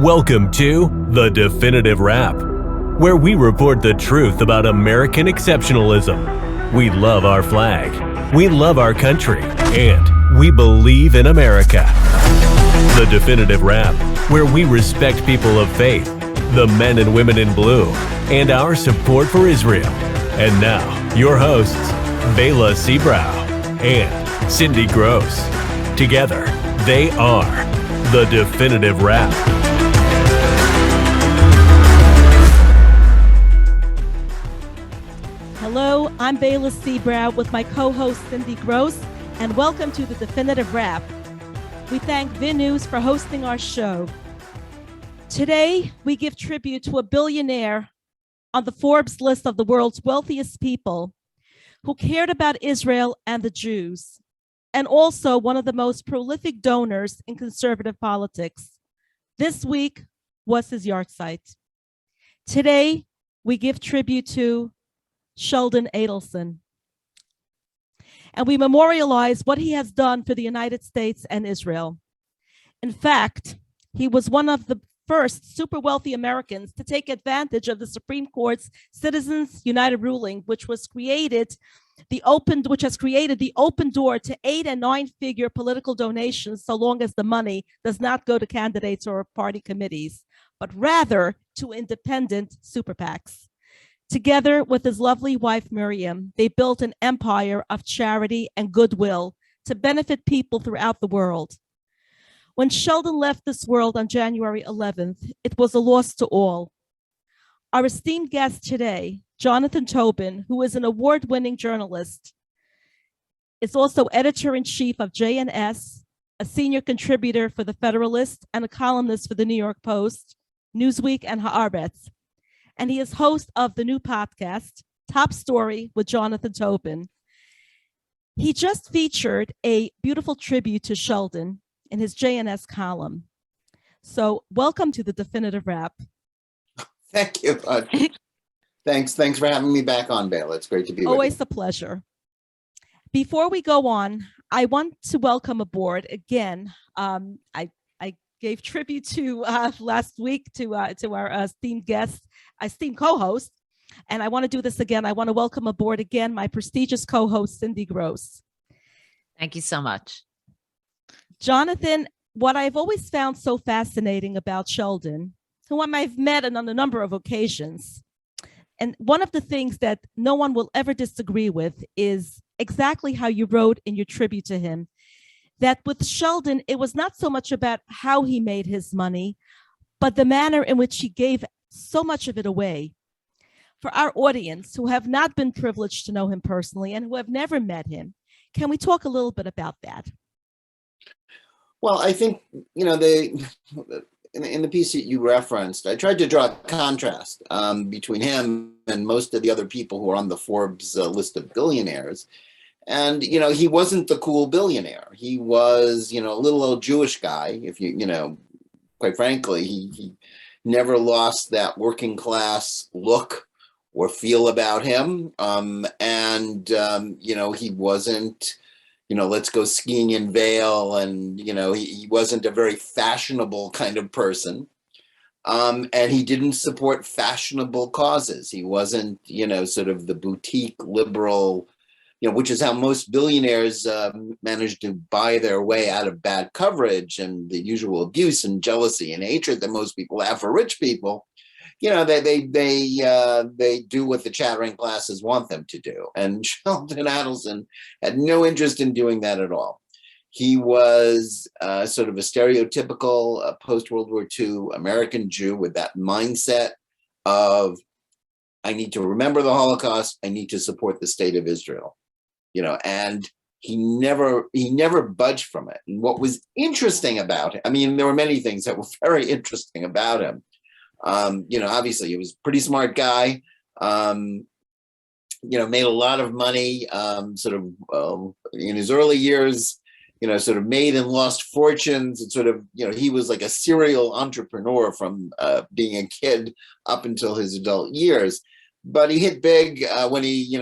Welcome to The Definitive Wrap, where we report the truth about American exceptionalism. We love our flag, we love our country, and we believe in America. The Definitive Wrap, where we respect people of faith, the men and women in blue, and our support for Israel. And now, your hosts, Bela Seabrow and Cindy Gross. Together, they are The Definitive Wrap. Hello, I'm Bela Seabrow with my co-host Cindy Gross, and welcome to The Definitive Wrap. We thank VinNews for hosting our show. Today, we give tribute to a billionaire on the Forbes list of the world's wealthiest people who cared about Israel and the Jews, and also one of the most prolific donors in conservative politics. This week was his yahrzeit. Today, we give tribute to Sheldon Adelson, and we memorialize what he has done for the United States and Israel. In fact, he was one of the first super wealthy Americans to take advantage of the Supreme Court's Citizens United ruling, which has created the open door to 8 and 9-figure political donations, so long as the money does not go to candidates or party committees, but rather to independent super PACs. Together with his lovely wife, Miriam, they built an empire of charity and goodwill to benefit people throughout the world. When Sheldon left this world on January 11th, it was a loss to all. Our esteemed guest today, Jonathan Tobin, who is an award-winning journalist, is also editor-in-chief of JNS, a senior contributor for The Federalist, and a columnist for the New York Post, Newsweek, and Haaretz. And he is host of the new podcast, Top Story with Jonathan Tobin. He just featured a beautiful tribute to Sheldon in his JNS column. So welcome to The Definitive Wrap. Thank you. Thanks for having me back on, Bela. It's great to be with you. Always a pleasure. Before we go on, I want to welcome aboard again. I gave tribute to last week to our esteemed guest, esteemed co-host, and I want to do this again. I want to welcome aboard again my prestigious co-host, Cindy Gross. Thank you so much. Jonathan, what I've always found so fascinating about Sheldon, whom I've met on a number of occasions, and one of the things that no one will ever disagree with is exactly how you wrote in your tribute to him, that with Sheldon, it was not so much about how he made his money, but the manner in which he gave so much of it away. For our audience who have not been privileged to know him personally and who have never met him, can we talk a little bit about that? Well, I think, in the piece that you referenced, I tried to draw a contrast between him and most of the other people who are on the Forbes list of billionaires. And, he wasn't the cool billionaire. He was, a little old Jewish guy. If quite frankly, he never lost that working class look or feel about him. He wasn't, let's go skiing in Vail. And, he wasn't a very fashionable kind of person. And he didn't support fashionable causes. He wasn't, sort of the boutique liberal, which is how most billionaires manage to buy their way out of bad coverage and the usual abuse and jealousy and hatred that most people have for rich people. They do what the chattering classes want them to do. And Sheldon Adelson had no interest in doing that at all. He was sort of a stereotypical post-World War II American Jew with that mindset of, I need to remember the Holocaust, I need to support the state of Israel. And he never budged from it. And what was interesting about him, there were many things that were very interesting about him. Obviously he was a pretty smart guy, made a lot of money, in his early years, sort of made and lost fortunes and sort of, he was like a serial entrepreneur from being a kid up until his adult years. But he hit big when he,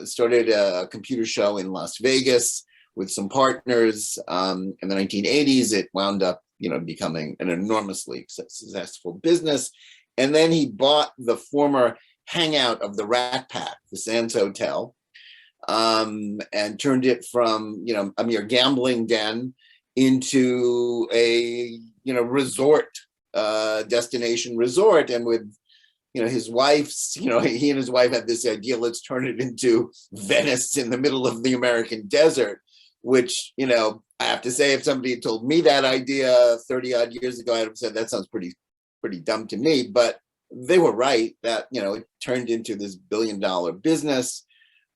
started a computer show in Las Vegas with some partners in the 1980s. It wound up becoming an enormously successful business. And then he bought the former hangout of the Rat Pack, the Sands Hotel, and turned it from, a mere gambling den into a, resort, destination resort. And with, his wife's, he and his wife had this idea, let's turn it into Venice in the middle of the American desert, which, I have to say, if somebody had told me that idea 30 odd years ago, I'd have said that sounds pretty dumb to me, but they were right that, it turned into this billion-dollar business.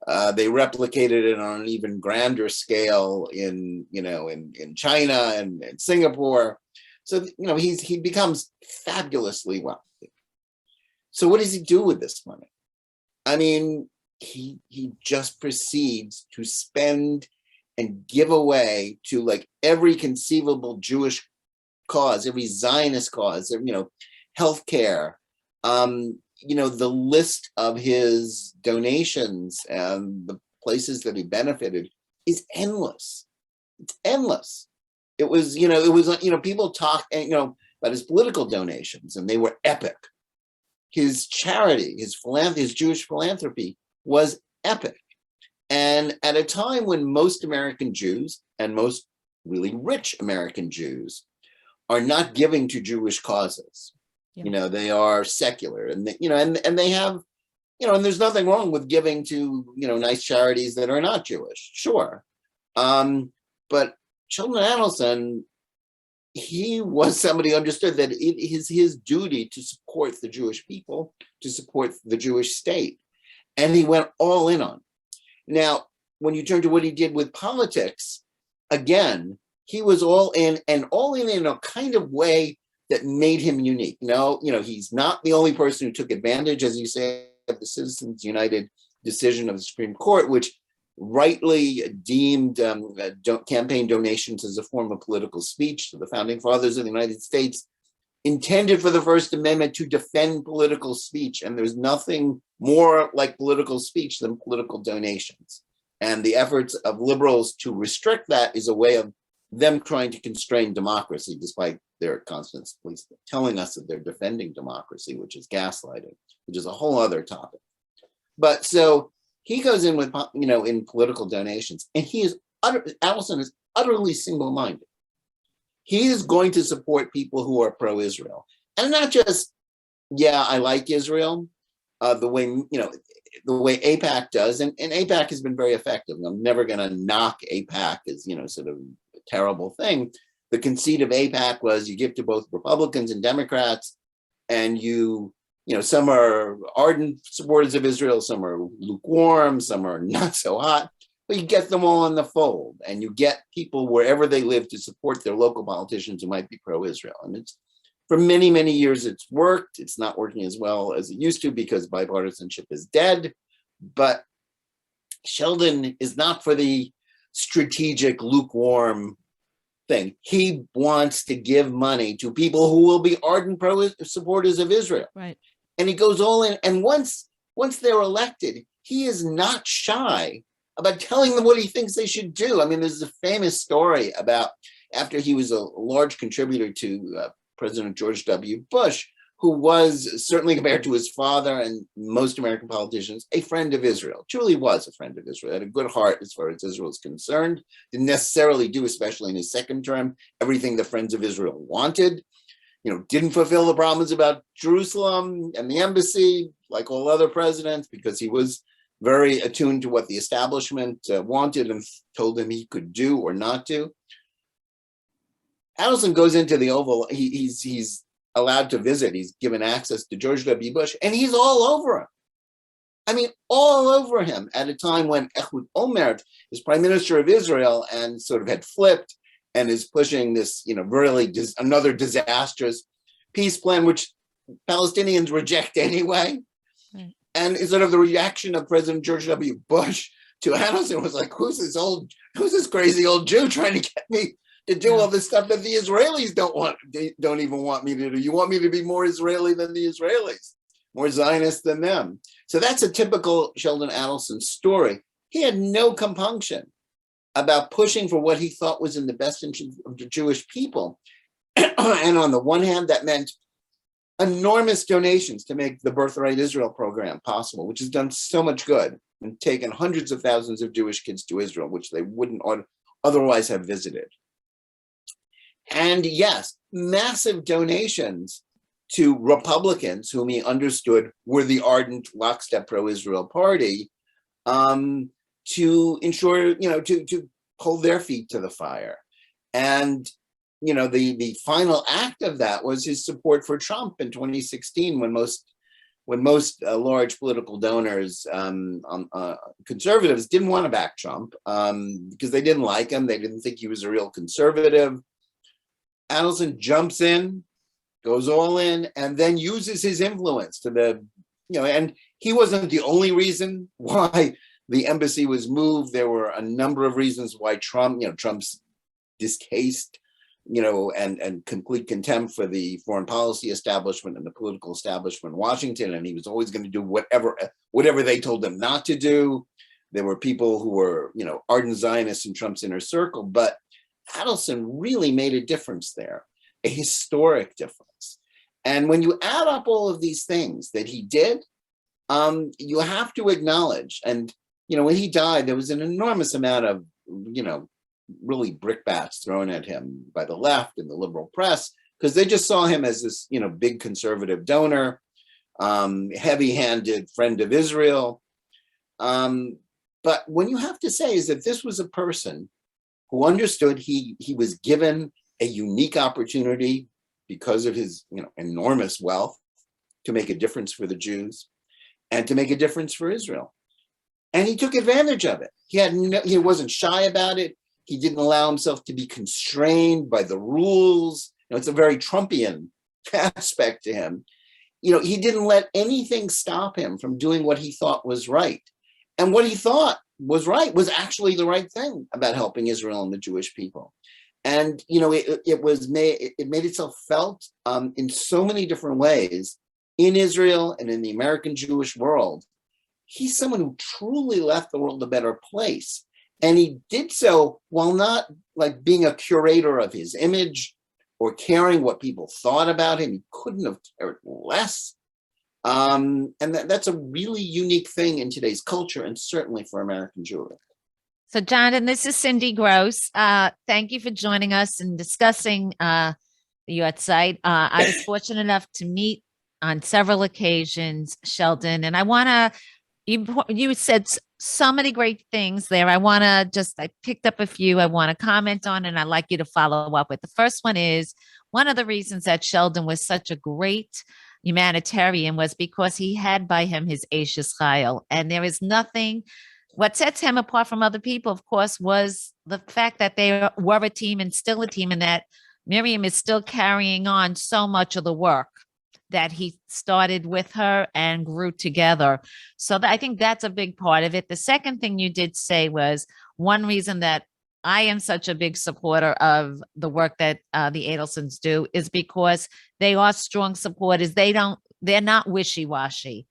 They replicated it on an even grander scale in China and Singapore. So, he becomes fabulously wealthy. So what does he do with this money? I mean, he just proceeds to spend and give away to like every conceivable Jewish cause, every Zionist cause, healthcare. The list of his donations and the places that he benefited is endless. It's endless. It was, people talk, about his political donations, and they were epic. His charity, his Jewish philanthropy was epic. And at a time when most American Jews and most really rich American Jews are not giving to Jewish causes, they are secular, and and they have, and there's nothing wrong with giving to, nice charities that are not Jewish, sure. But Sheldon Adelson, he was somebody who understood that it is his duty to support the Jewish people, to support the Jewish state. And he went all in on it. Now, when you turn to what he did with politics, again, he was all in, and all in a kind of way that made him unique. He's not the only person who took advantage, as you say, of the Citizens United decision of the Supreme Court, which rightly deemed campaign donations as a form of political speech. So the founding fathers of the United States intended for the First Amendment to defend political speech, and there's nothing more like political speech than political donations. And the efforts of liberals to restrict that is a way of them trying to constrain democracy, despite their constantly telling us that they're defending democracy, which is gaslighting, which is a whole other topic. But so he goes in with, in political donations, and Adelson is utterly single-minded. He is going to support people who are pro-Israel, and not just, I like Israel, the way AIPAC does, and AIPAC has been very effective. I'm never going to knock AIPAC as, sort of a terrible thing. The conceit of AIPAC was you give to both Republicans and Democrats, and some are ardent supporters of Israel, some are lukewarm, some are not so hot, but you get them all in the fold, and you get people wherever they live to support their local politicians who might be pro-Israel. And it's, for many, many years, it's worked. It's not working as well as it used to because bipartisanship is dead. But Sheldon is not for the strategic, lukewarm thing. He wants to give money to people who will be ardent supporters of Israel. Right. And he goes all in. And once they're elected, he is not shy about telling them what he thinks they should do. I mean, there's a famous story about after he was a large contributor to President George W. Bush, who was, certainly compared to his father and most American politicians, a friend of Israel, truly was a friend of Israel, had a good heart as far as Israel is concerned, didn't necessarily do, especially in his second term, everything the Friends of Israel wanted, didn't fulfill the promise about Jerusalem and the embassy, like all other presidents, because he was very attuned to what the establishment wanted and told him he could do or not do. Adelson goes into the Oval, he's allowed to visit, he's given access to George W. Bush, and he's all over him. I mean, all over him at a time when Ehud Olmert is prime minister of Israel and sort of had flipped and is pushing this, really another disastrous peace plan, which Palestinians reject anyway. Right. And sort of the reaction of President George W. Bush to Adelson was like, who's this crazy old Jew trying to get me to do all this stuff that the Israelis don't even want me to do? You want me to be more Israeli than the Israelis, more Zionist than them. So that's a typical Sheldon Adelson story. He had no compunction about pushing for what he thought was in the best interest of the Jewish people. And on the one hand, that meant enormous donations to make the Birthright Israel program possible, which has done so much good and taken hundreds of thousands of Jewish kids to Israel, which they wouldn't otherwise have visited. And yes, massive donations to Republicans, whom he understood were the ardent lockstep pro-Israel party, to ensure, to hold their feet to the fire. And the final act of that was his support for Trump in 2016, when most large political donors, conservatives, didn't want to back Trump because they didn't like him. They didn't think he was a real conservative. Adelson jumps in, goes all in, and then uses his influence and he wasn't the only reason why the embassy was moved. There were a number of reasons why Trump's distaste, and complete contempt for the foreign policy establishment and the political establishment in Washington, and he was always going to do whatever they told him not to do. There were people who were, ardent Zionists in Trump's inner circle, but Adelson really made a difference there, a historic difference. And when you add up all of these things that he did, you have to acknowledge, and when he died, there was an enormous amount of, really brickbats thrown at him by the left and the liberal press, because they just saw him as this, big conservative donor, heavy-handed friend of Israel. But what you have to say is that this was a person who understood he was given a unique opportunity because of his enormous wealth to make a difference for the Jews and to make a difference for Israel. And he took advantage of it. He wasn't shy about it. He didn't allow himself to be constrained by the rules. It's a very Trumpian aspect to him. He didn't let anything stop him from doing what he thought was right. And what he thought was right was actually the right thing about helping Israel and the Jewish people. And, it made itself felt in so many different ways in Israel and in the American Jewish world. He's someone who truly left the world a better place. And he did so while not like being a curator of his image or caring what people thought about him. He couldn't have cared less. And that's a really unique thing in today's culture, and certainly for American Jewry. So, Jonathan, this is Cindy Gross. Thank you for joining us and discussing the yahrzeit. I was fortunate enough to meet on several occasions, Sheldon, and I want to, you said so many great things there. I picked up a few I want to comment on, and I'd like you to follow up with. The first one is, one of the reasons that Sheldon was such a great humanitarian was because he had by him his Eish Chayil, and there is nothing. What sets him apart from other people, of course, was the fact that they were a team and still a team, and that Miriam is still carrying on so much of the work that he started with her and grew together. So I think that's a big part of it. The second thing you did say was, one reason that I am such a big supporter of the work that the Adelsons do is because they are strong supporters. They're not wishy-washy.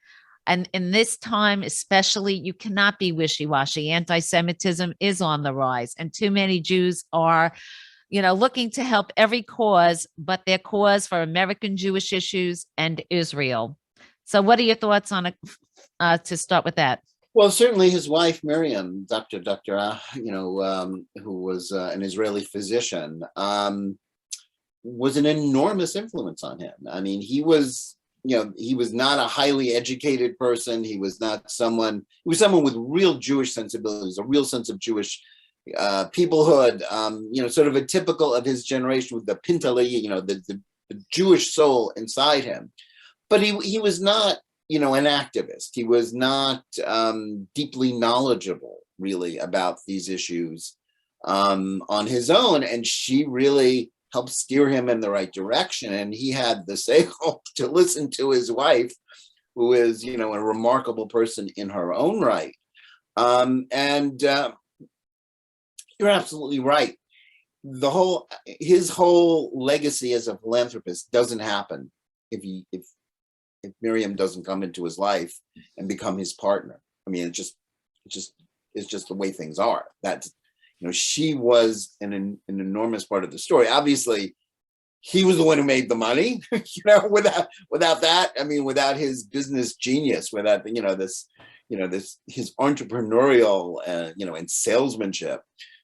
And in this time, especially, you cannot be wishy-washy. Anti-Semitism is on the rise, and too many Jews are, looking to help every cause, but their cause for American Jewish issues and Israel. So what are your thoughts on it, to start with that? Well, certainly his wife, Miriam, who was an Israeli physician, was an enormous influence on him. I mean, he was not a highly educated person. He was someone with real Jewish sensibilities, a real sense of Jewish peoplehood, sort of a typical of his generation with the Pintali, the Jewish soul inside him. But he was not, an activist. He was not deeply knowledgeable, really, about these issues on his own. And she really helped steer him in the right direction. And he had the seichel to listen to his wife, who is, a remarkable person in her own right. You're absolutely right. His whole legacy as a philanthropist doesn't happen if Miriam doesn't come into his life and become his partner. I mean, it's just the way things are. That's, she was an enormous part of the story. Obviously, he was the one who made the money. Without that, I mean, without his business genius, without his entrepreneurial and salesmanship,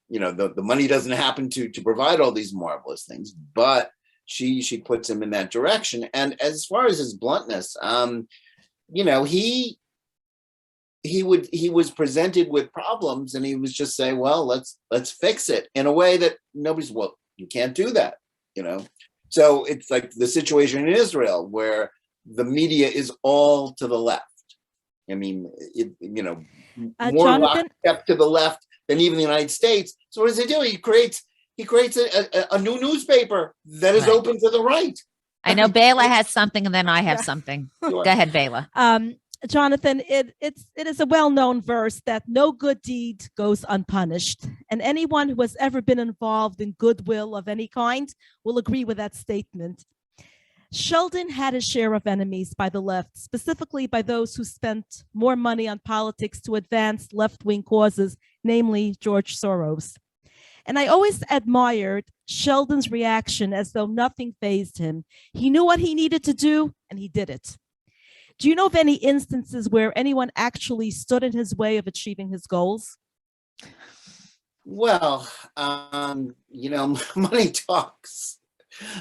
the money doesn't happen to provide all these marvelous things. But she puts him in that direction. And as far as his bluntness, he was presented with problems, and he was just say, well, let's fix it in a way that nobody's, well, you can't do that. So it's like the situation in Israel where the media is all to the left. I mean, more Jonathan? lockstep to the left than even the United States. So what does he do? He creates a new newspaper that is open to the right. I know Bela has something, and then I have something. Sure. Go ahead, Bela. Jonathan, it is a well-known verse that no good deed goes unpunished. And anyone who has ever been involved in goodwill of any kind will agree with that statement. Sheldon had his share of enemies by the left, specifically by those who spent more money on politics to advance left-wing causes, namely George Soros. And I always admired Sheldon's reaction as though nothing fazed him. He knew what he needed to do, and he did it. Do you know of any instances where anyone actually stood in his way of achieving his goals? Well, money talks.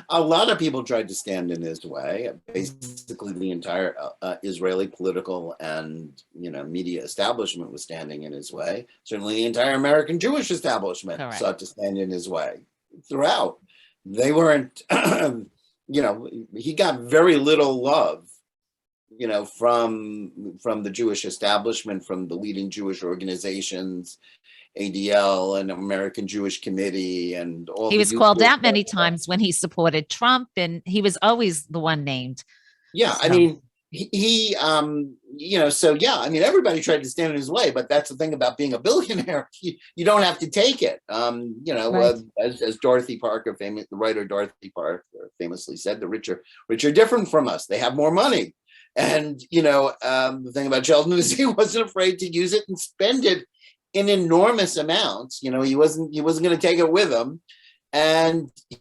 A lot of people tried to stand in his way. Basically, the entire Israeli political and media establishment was standing in his way. Certainly, the entire American Jewish establishment sought to stand in his way throughout. They weren't. He got very little love. From the Jewish establishment, from the leading Jewish organizations, ADL and American Jewish Committee, and all. He was called out many times when he supported Trump, and he was always the one named. Yeah, so. I mean, everybody tried to stand in his way, but that's the thing about being a billionaire. You don't have to take it. Right. As Dorothy Parker, the writer Dorothy Parker famously said, the rich are different from us. They have more money. And, the thing about Sheldon is he wasn't afraid to use it and spend it in enormous amounts. He wasn't going to take it with him, and he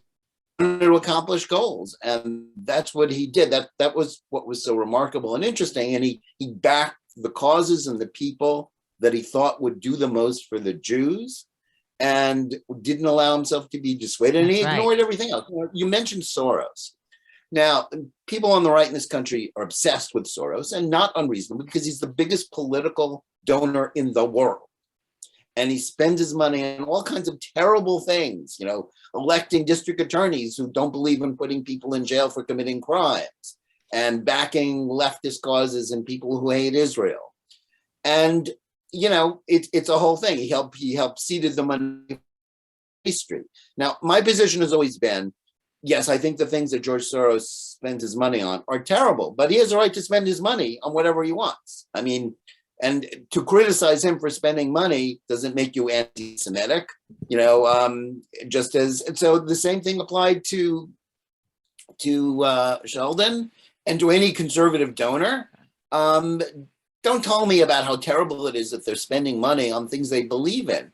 wanted to accomplish goals. And that's what he did. That was what was so remarkable and interesting. And he backed the causes and the people that he thought would do the most for the Jews, and didn't allow himself to be dissuaded. And he ignored everything else. You mentioned Soros. Now, people on the right in this country are obsessed with Soros, and not unreasonably, because he's the biggest political donor in the world. And he spends his money on all kinds of terrible things, electing district attorneys who don't believe in putting people in jail for committing crimes, and backing leftist causes and people who hate Israel. And, it's a whole thing. He helped seeded the money history. Now, my position has always been, yes, I think the things that George Soros spends his money on are terrible, but he has a right to spend his money on whatever he wants. I mean, and to criticize him for spending money doesn't make you anti-Semitic, just as, and so the same thing applied to Sheldon and to any conservative donor. Don't tell me about how terrible it is that they're spending money on things they believe in.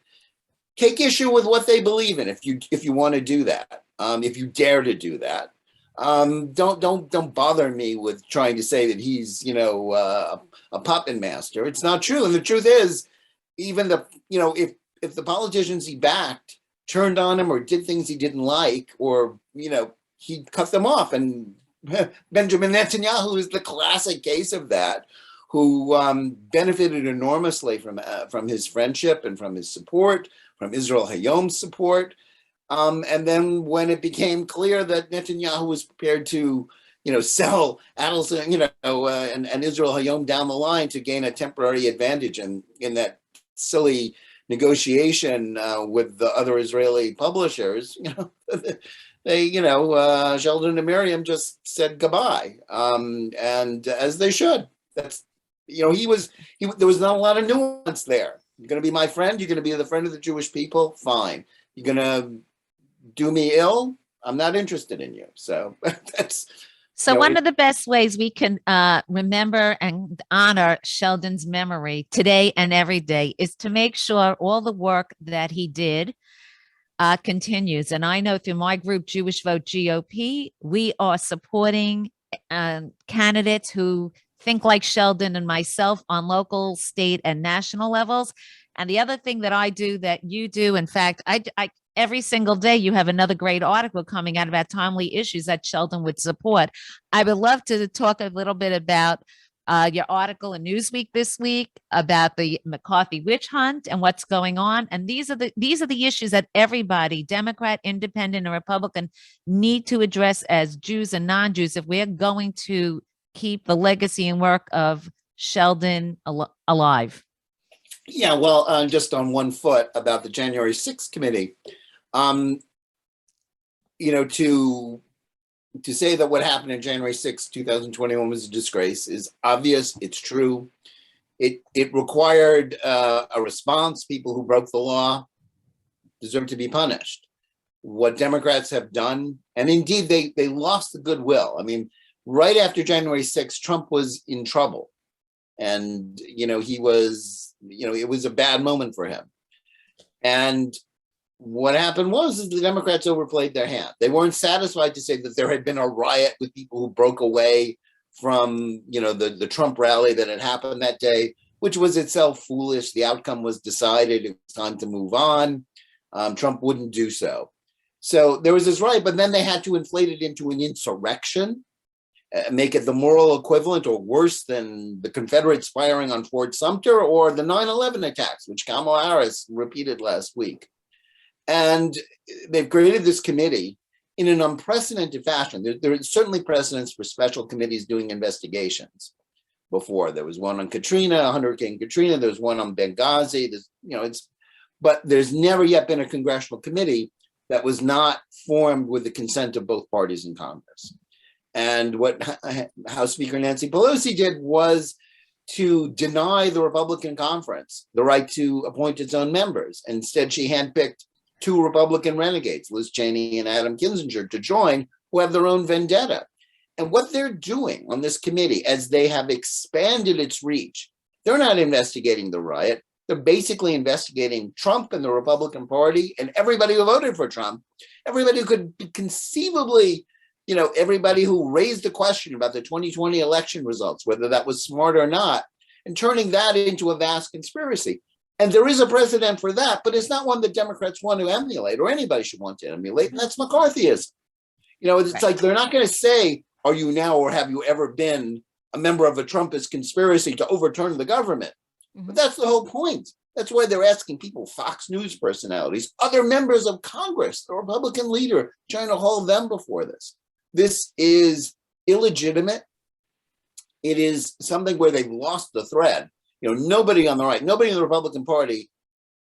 Take issue with what they believe in if you want to do that. If you dare to do that, don't bother me with trying to say that he's a puppet master. It's not true, and the truth is, even if the politicians he backed turned on him or did things he didn't like, or he cut them off. And Benjamin Netanyahu is the classic case of that, who benefited enormously from his friendship and from his support, from Israel Hayom's support. And then when it became clear that Netanyahu was prepared to, sell Adelson, and Israel Hayom down the line to gain a temporary advantage in that silly negotiation with the other Israeli publishers, they, Sheldon and Miriam just said goodbye, and as they should. That's, there was not a lot of nuance there. You're going to be my friend. You're going to be the friend of the Jewish people. Fine. You're going to do me ill. I'm not interested in you. So that's. So one of the best ways we can remember and honor Sheldon's memory today and every day is to make sure all the work that he did continues. And I know through my group, Jewish Vote GOP, we are supporting candidates who think like Sheldon and myself on local, state, and national levels. And the other thing that I do that you do, in fact, I every single day you have another great article coming out about timely issues that Sheldon would support. I would love to talk a little bit about your article in Newsweek this week about the McCarthy witch hunt and what's going on. And these are the issues that everybody, Democrat, Independent, and Republican, need to address as Jews and non-Jews if we're going to keep the legacy and work of Sheldon alive. Yeah, well, just on one foot about the January 6th committee, to say that what happened in January 6th, 2021 was a disgrace is obvious. It's true. It required a response. People who broke the law deserve to be punished. What Democrats have done, and indeed they lost the goodwill. I mean, right after January 6th, Trump was in trouble. And, he was, it was a bad moment for him. And what happened was the Democrats overplayed their hand. They weren't satisfied to say that there had been a riot with people who broke away from, the Trump rally that had happened that day, which was itself foolish. The outcome was decided. It was time to move on. Trump wouldn't do so. So there was this riot, but then they had to inflate it into an insurrection, make it the moral equivalent or worse than the Confederates firing on Fort Sumter or the 9/11 attacks, which Kamala Harris repeated last week. And they've created this committee in an unprecedented fashion. There are certainly precedents for special committees doing investigations before. There was one on Katrina, Hurricane Katrina. There was one on Benghazi. But there's never yet been a congressional committee that was not formed with the consent of both parties in Congress. And what House Speaker Nancy Pelosi did was to deny the Republican conference the right to appoint its own members. Instead, she handpicked two Republican renegades, Liz Cheney and Adam Kinzinger, to join, who have their own vendetta. And what they're doing on this committee, as they have expanded its reach, they're not investigating the riot. They're basically investigating Trump and the Republican Party and everybody who voted for Trump, everybody who could conceivably, everybody who raised the question about the 2020 election results, whether that was smart or not, and turning that into a vast conspiracy. And there is a precedent for that, but it's not one that Democrats want to emulate or anybody should want to emulate. And that's McCarthyism. It's like they're not going to say, are you now or have you ever been a member of a Trumpist conspiracy to overturn the government? But that's the whole point. That's why they're asking people, Fox News personalities, other members of Congress, the Republican leader, trying to hold them before this. This is illegitimate. It is something where they've lost the thread. Nobody on the right, nobody in the Republican Party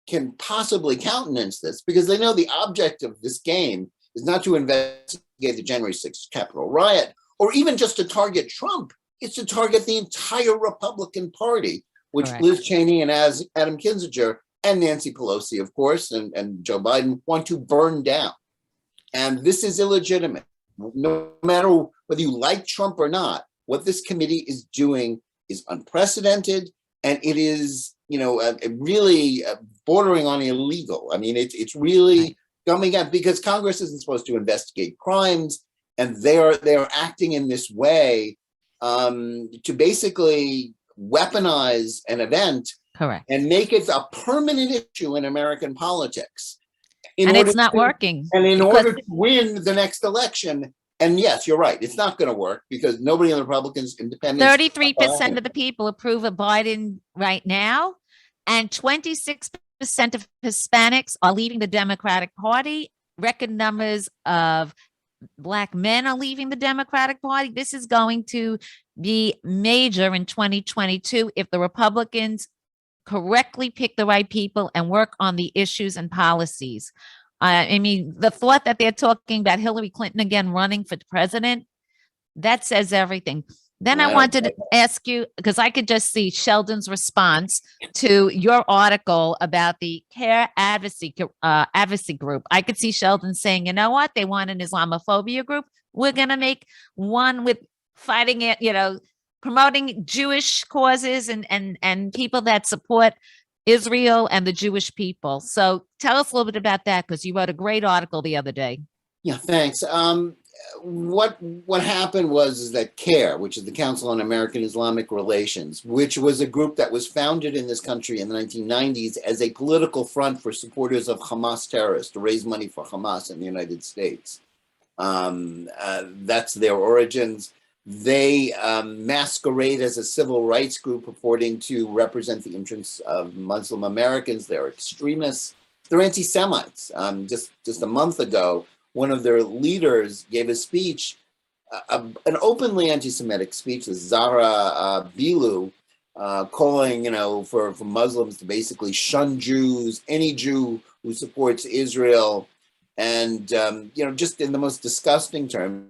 can possibly countenance this because they know the object of this game is not to investigate the January 6th Capitol riot or even just to target Trump. It's to target the entire Republican Party, which Liz Cheney and Adam Kinzinger and Nancy Pelosi, of course, and Joe Biden want to burn down. And this is illegitimate. No matter whether you like Trump or not, what this committee is doing is unprecedented. And it is, really bordering on illegal. I mean, it's really coming up because Congress isn't supposed to investigate crimes, and they are acting in this way to basically weaponize an event, and make it a permanent issue in American politics. And it's not working. And in order to win the next election. And yes, you're right. It's not going to work because nobody in the Republicans, independents. 33% of the people approve of Biden right now, and 26% of Hispanics are leaving the Democratic Party. Record numbers of Black men are leaving the Democratic Party. This is going to be major in 2022 if the Republicans correctly pick the right people and work on the issues and policies. I mean, the thought that they're talking about Hillary Clinton again running for president, that says everything. Then I wanted to ask you, because I could just see Sheldon's response to your article about the CARE advocacy group. I could see Sheldon saying, you know what, they want an Islamophobia group. We're going to make one with fighting it, promoting Jewish causes and people that support Israel and the Jewish people. So tell us a little bit about that, because you wrote a great article the other day. Yeah, thanks. What happened is that CARE, which is the Council on American Islamic Relations, which was a group that was founded in this country in the 1990s as a political front for supporters of Hamas terrorists to raise money for Hamas in the United States. That's their origins. They masquerade as a civil rights group purporting to represent the interests of Muslim Americans. They're extremists. They're anti-Semites. Just a month ago, one of their leaders gave a speech, an openly anti-Semitic speech, Zahra Bilu, calling, for Muslims to basically shun Jews, any Jew who supports Israel, and just in the most disgusting terms.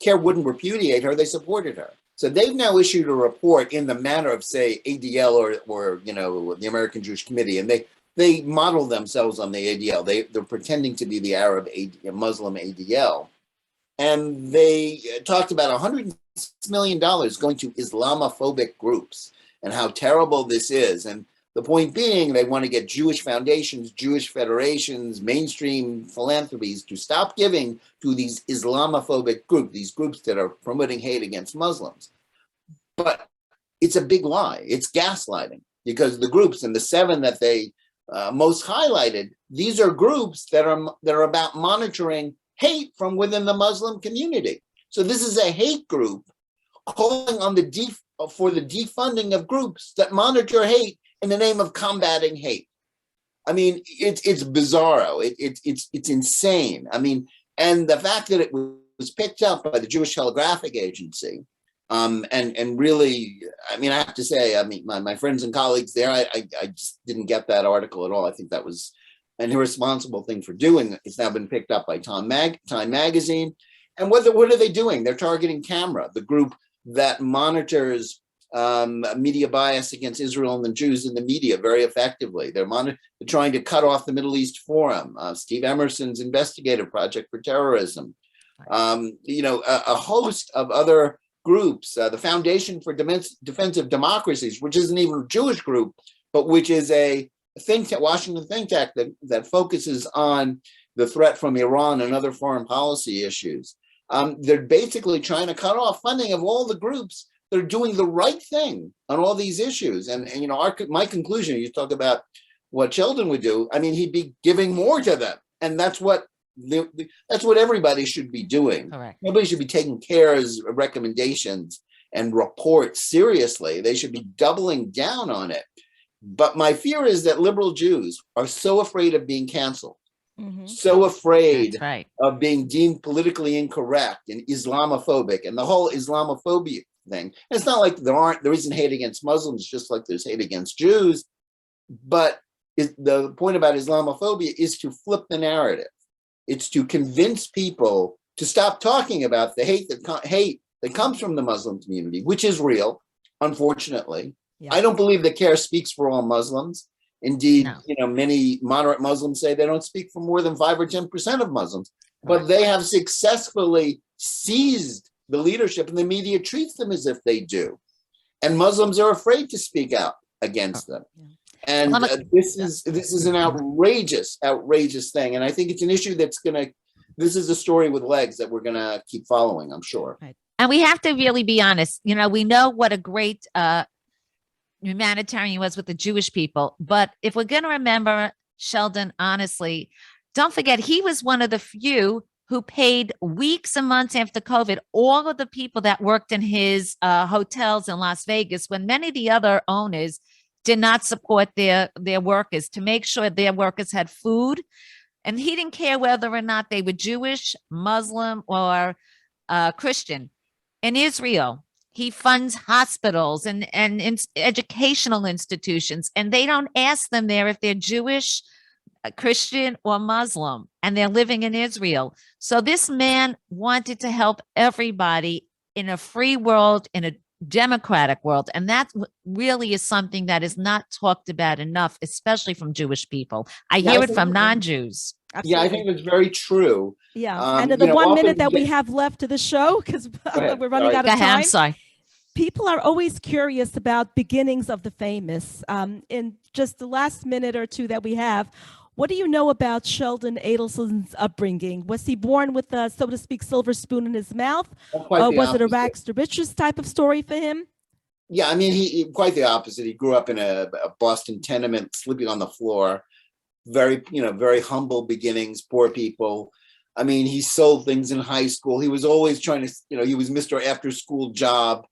CARE wouldn't repudiate her; they supported her. So they've now issued a report in the manner of, say, ADL or the American Jewish Committee, and they model themselves on the ADL. They're pretending to be the Muslim ADL. And they talked about $106 million going to Islamophobic groups and how terrible this is. And the point being, they want to get Jewish foundations, Jewish federations, mainstream philanthropies to stop giving to these Islamophobic groups, these groups that are promoting hate against Muslims. But it's a big lie. It's gaslighting, because the groups, and the 7 that they most highlighted, these are groups that are about monitoring hate from within the Muslim community. So this is a hate group calling on for the defunding of groups that monitor hate in the name of combating hate. I mean, it's bizarro. It's insane. I mean, and the fact that it was picked up by the Jewish Telegraphic Agency, and really, I mean, I have to say, I mean, my friends and colleagues there, I just didn't get that article at all. I think that was an irresponsible thing for doing. It's now been picked up by Time Magazine. And what are they doing? They're targeting Camera, the group that monitors media bias against Israel and the Jews in the media very effectively. They're trying to cut off the Middle East Forum, Steve Emerson's investigative project for terrorism, a host of other groups, the Foundation for Defense of Democracies, which isn't even a Jewish group, but which is a Washington think tank that focuses on the threat from Iran and other foreign policy issues. They're basically trying to cut off funding of all the groups that are doing the right thing on all these issues. And my conclusion, you talk about what Sheldon would do. I mean, he'd be giving more to them, and that's what everybody should be doing. Correct. Nobody should be taking CARE's recommendations and reports seriously. They should be doubling down on it. But my fear is that liberal Jews are so afraid of being canceled, so afraid of being deemed politically incorrect and Islamophobic, and the whole Islamophobia thing. And it's not like there isn't hate against Muslims, just like there's hate against Jews. But the point about Islamophobia is to flip the narrative. It's to convince people to stop talking about the hate that comes from the Muslim community, which is real, unfortunately. Yeah. I don't believe that CARE speaks for all Muslims. Indeed, no. Many moderate Muslims say they don't speak for more than 5 or 10% of Muslims, but they have successfully seized the leadership, and the media treats them as if they do. And Muslims are afraid to speak out against them. And this is an outrageous thing. And I think it's an issue this is a story with legs that we're going to keep following, I'm sure. Right. And we have to really be honest. We know what a great humanitarian was with the Jewish people. But if we're going to remember Sheldon, honestly, don't forget, he was one of the few who paid weeks and months after COVID, all of the people that worked in his hotels in Las Vegas, when many of the other owners did not support their workers, to make sure their workers had food. And he didn't care whether or not they were Jewish, Muslim, or Christian. In Israel, he funds hospitals and educational institutions, and they don't ask them there if they're Jewish, Christian, or Muslim, and they're living in Israel. So this man wanted to help everybody in a free world, in a democratic world. And that really is something that is not talked about enough, especially from Jewish people. I hear it from non-Jews. Absolutely. Yeah, I think that's very true. Yeah. And in the 1 minute that we have left to the show, because we're running out of time. I'm sorry. People are always curious about beginnings of the famous. In just the last minute or two that we have, what do you know about Sheldon Adelson's upbringing? Was he born with a, so to speak, silver spoon in his mouth? Quite Or the was it a opposite. rags to riches type of story for him? Yeah, I mean, he quite the opposite. He grew up in a Boston tenement, sleeping on the floor. Very, very humble beginnings, poor people. I mean, he sold things in high school. He was always trying to, he was Mr. After School Job.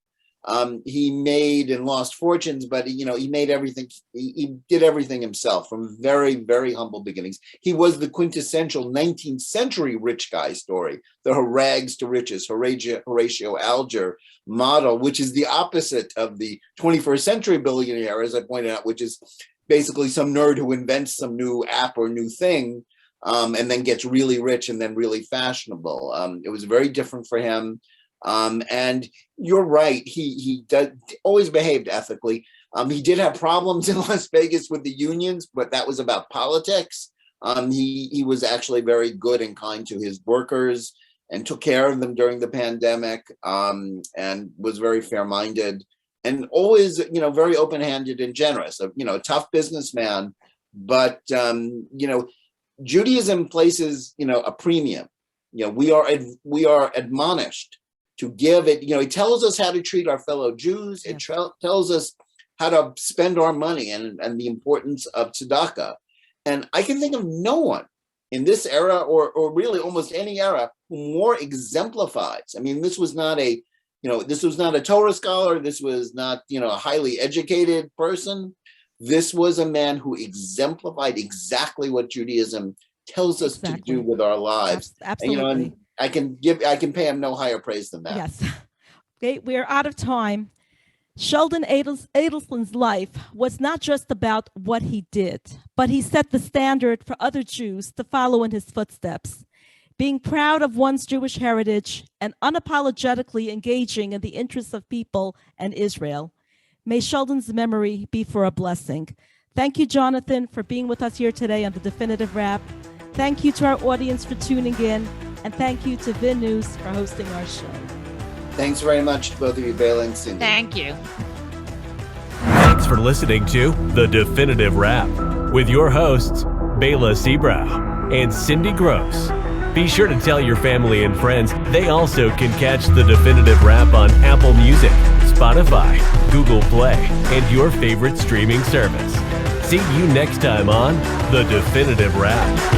He made and lost fortunes, but he made everything. He did everything himself from very, very humble beginnings. He was the quintessential 19th century rich guy story, the rags to riches, Horatio Alger model, which is the opposite of the 21st century billionaire, as I pointed out, which is basically some nerd who invents some new app or new thing, and then gets really rich and then really fashionable. It was very different for him. And you're right, he always behaved ethically. He did have problems in Las Vegas with the unions, but that was about politics. He was actually very good and kind to his workers and took care of them during the pandemic, and was very fair-minded and always, very open-handed and generous. A tough businessman, but Judaism places, a premium. We are admonished to give it. He tells us how to treat our fellow Jews. It tells us how to spend our money and the importance of tzedakah. And I can think of no one in this era or really almost any era who more exemplifies. I mean, this was not a Torah scholar. This was not, a highly educated person. This was a man who exemplified exactly what Judaism tells us to do with our lives. Absolutely. And, I can pay him no higher praise than that. Yes. Okay, we're out of time. Sheldon Adelson's life was not just about what he did, but he set the standard for other Jews to follow in his footsteps. Being proud of one's Jewish heritage and unapologetically engaging in the interests of people and Israel. May Sheldon's memory be for a blessing. Thank you, Jonathan, for being with us here today on The Definitive Wrap. Thank you to our audience for tuning in. And thank you to VIN News for hosting our show. Thanks very much to both of you, Bela and Cindy. Thank you. Thanks for listening to The Definitive Wrap with your hosts, Bela Seabrow and Cindy Gross. Be sure to tell your family and friends they also can catch The Definitive Wrap on Apple Music, Spotify, Google Play, and your favorite streaming service. See you next time on The Definitive Wrap.